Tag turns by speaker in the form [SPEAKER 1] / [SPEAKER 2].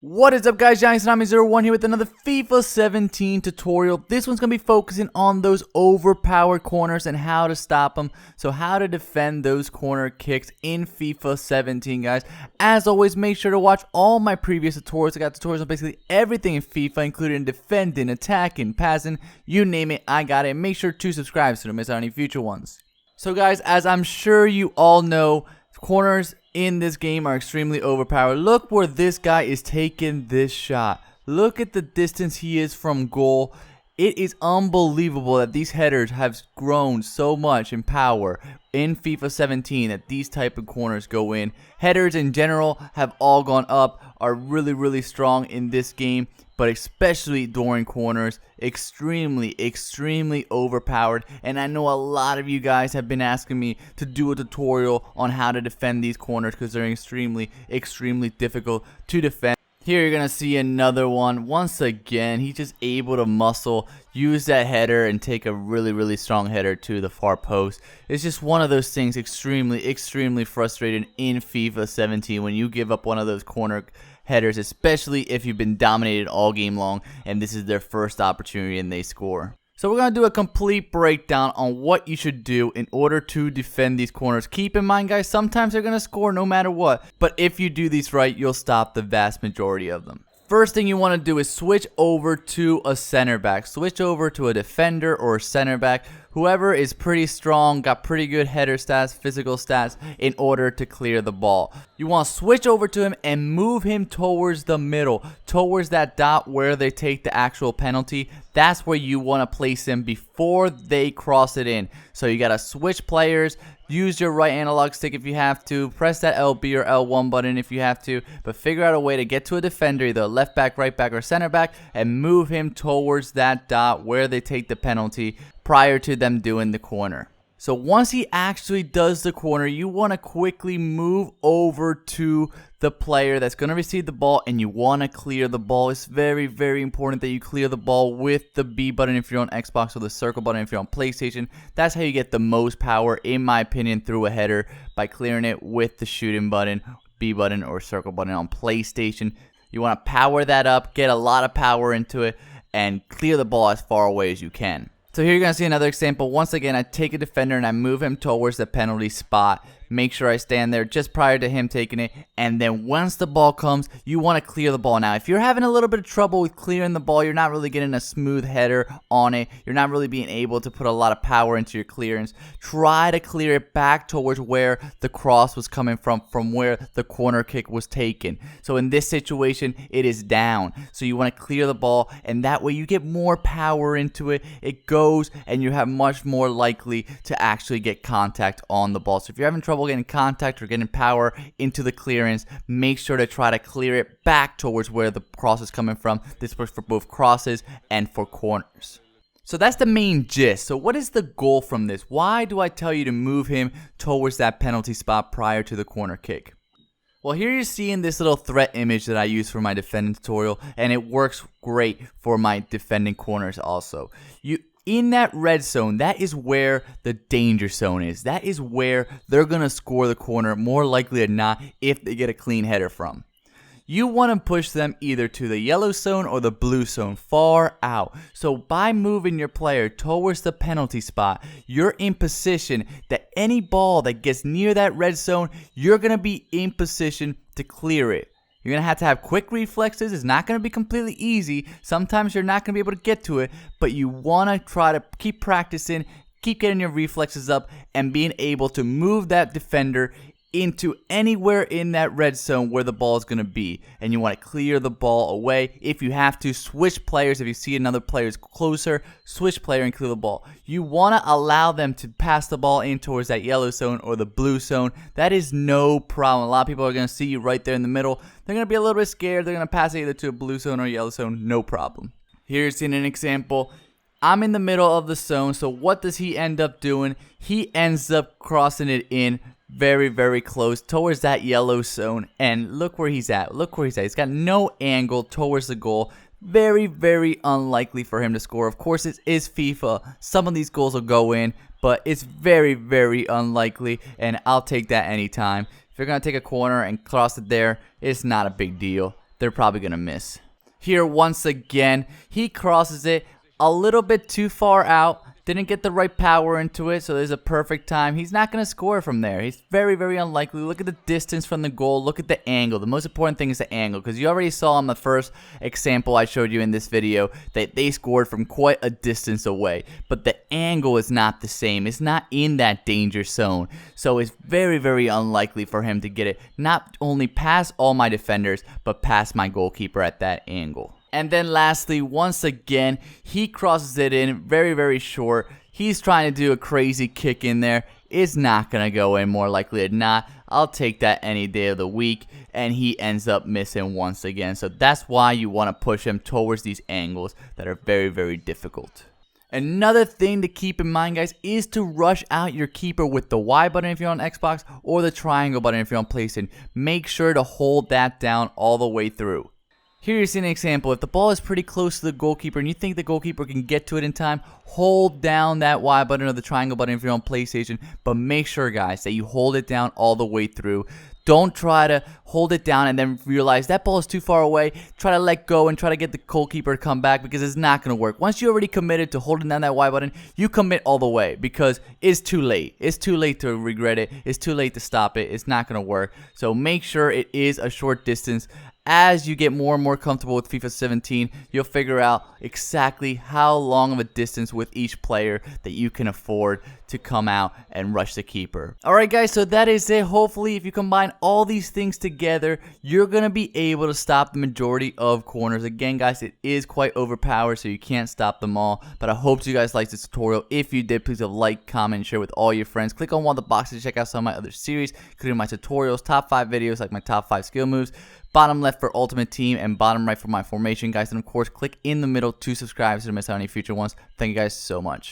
[SPEAKER 1] What is up, guys? Johnny01 here with another FIFA 17 tutorial. This one's going to be focusing on those overpowered corners and how to stop them. So how to defend those corner kicks in FIFA 17, guys. As always, make sure to watch all my previous tutorials. I got tutorials on basically everything in FIFA, including defending, attacking, passing, you name it, I got it. Make sure to subscribe so you don't miss out on any future ones. So guys, as I'm sure you all know, corners in this game are extremely overpowered. Look where this guy is taking this shot. Look at the distance he is from goal. It is unbelievable that these headers have grown so much in power in FIFA 17 that these type of corners go in. Headers in general have all gone up, are really strong in this game, but especially during corners, extremely overpowered. And I know a lot of you guys have been asking me to do a tutorial on how to defend these corners because they're extremely difficult to defend. Here you're gonna see another one. Once again, he's just able to muscle, use that header, and take a really strong header to the far post. It's just one of those things extremely frustrating in FIFA 17 when you give up one of those corner headers, especially if you've been dominated all game long and this is their first opportunity and they score. So we're going to do a complete breakdown on what you should do in order to defend these corners. Keep in mind, guys, sometimes they're going to score no matter what, but if you do these right, you'll stop the vast majority of them. First thing you want to do is switch over to a center back. Switch over to a defender or a center back. Whoever is pretty strong, got pretty good header stats, physical stats, in order to clear the ball. You want to switch over to him and move him towards the middle, towards that dot where they take the actual penalty. That's where you want to place him before they cross it in. So you got to switch players. Use your right analog stick if you have to. Press that LB or L1 button if you have to. But figure out a way to get to a defender, either left back, right back, or center back, and move him towards that dot where they take the penalty prior to them doing the corner. So once he actually does the corner, you want to quickly move over to the player that's going to receive the ball, and you want to clear the ball. It's very important that you clear the ball with the B button if you're on Xbox, or the circle button if you're on PlayStation. That's how you get the most power, in my opinion, through a header, by clearing it with the shooting button, B button, or circle button on PlayStation. You want to power that up, get a lot of power into it, and clear the ball as far away as you can. So here you're going to see another example. Once again, I take a defender and I move him towards the penalty spot. Make sure I stand there just prior to him taking it. And then once the ball comes, you want to clear the ball. Now, if you're having a little bit of trouble with clearing the ball, you're not really getting a smooth header on it, you're not really being able to put a lot of power into your clearance, try to clear it back towards where the cross was coming from where the corner kick was taken. So in this situation, it is down. So you want to clear the ball, and that way you get more power into it. It goes, and you have much more likely to actually get contact on the ball. So if you're having trouble getting contact or getting power into the clearance, make sure to try to clear it back towards where the cross is coming from. This works for both crosses and for corners. So that's the main gist. So what is the goal from this? Why do I tell you to move him towards that penalty spot prior to the corner kick? Well, here you're seeing this little threat image that I use for my defending tutorial, and it works great for my defending corners also. In that red zone, that is where the danger zone is. That is where they're going to score the corner more likely than not if they get a clean header from. You want to push them either to the yellow zone or the blue zone, far out. So by moving your player towards the penalty spot, you're in position that any ball that gets near that red zone, you're going to be in position to clear it. You're going to have quick reflexes. It's not going to be completely easy. Sometimes you're not going to be able to get to it, but you want to try to keep practicing, keep getting your reflexes up, and being able to move that defender into anywhere in that red zone where the ball is going to be. And you want to clear the ball away. If you have to, switch players. If you see another player is closer, switch player and clear the ball. You want to allow them to pass the ball in towards that yellow zone or the blue zone. That is no problem. A lot of people are going to see you right there in the middle. They're going to be a little bit scared. They're going to pass it either to a blue zone or a yellow zone. No problem. Here's an example. I'm in the middle of the zone. So what does he end up doing? He ends up crossing it in very close towards that yellow zone, and look where he's at. He's got no angle towards the goal. Very unlikely for him to score. Of course, it is FIFA. Some of these goals will go in, but it's very unlikely, and I'll take that anytime. If you're going to take a corner and cross it there, it's not a big deal. they're probably going to miss. Here, once again, he crosses it a little bit too far out. Didn't get the right power into it, so there's a perfect time. He's not going to score from there. He's very, very unlikely. Look at the distance from the goal. Look at the angle. The most important thing is the angle, because you already saw in the first example I showed you in this video that they scored from quite a distance away. But the angle is not the same. It's not in that danger zone. So it's very, very unlikely for him to get it not only past all my defenders, but past my goalkeeper at that angle. And then lastly, once again, he crosses it in very, very short. He's trying to do a crazy kick in there. It's not going to go in, more likely than not. I'll take that any day of the week. And he ends up missing once again. So that's why you want to push him towards these angles that are very, very difficult. Another thing to keep in mind, guys, is to rush out your keeper with the Y button if you're on Xbox or the triangle button if you're on PlayStation. Make sure to hold that down all the way through. Here you see an example. If the ball is pretty close to the goalkeeper and you think the goalkeeper can get to it in time, hold down that Y button or the triangle button if you're on PlayStation. But make sure, guys, that you hold it down all the way through. Don't try to hold it down and then realize that ball is too far away. Try to let go and try to get the goalkeeper to come back, because it's not going to work. Once you already committed to holding down that Y button, you commit all the way, because it's too late. It's too late to regret it. It's too late to stop it. It's not going to work. So make sure it is a short distance. As you get more and more comfortable with FIFA 17, you'll figure out exactly how long of a distance with each player that you can afford to come out and rush the keeper. Alright guys, so that is it. Hopefully if you combine all these things together, you're going to be able to stop the majority of corners. Again guys, it is quite overpowered, so you can't stop them all. But I hope you guys liked this tutorial. If you did, please like, comment, and share with all your friends. Click on one of the boxes to check out some of my other series, including my tutorials, top 5 videos like my top 5 skill moves, bottom left for ultimate team, and bottom right for my formation, guys. And of course, click in the middle to subscribe so you don't miss out on any future ones. Thank you guys so much.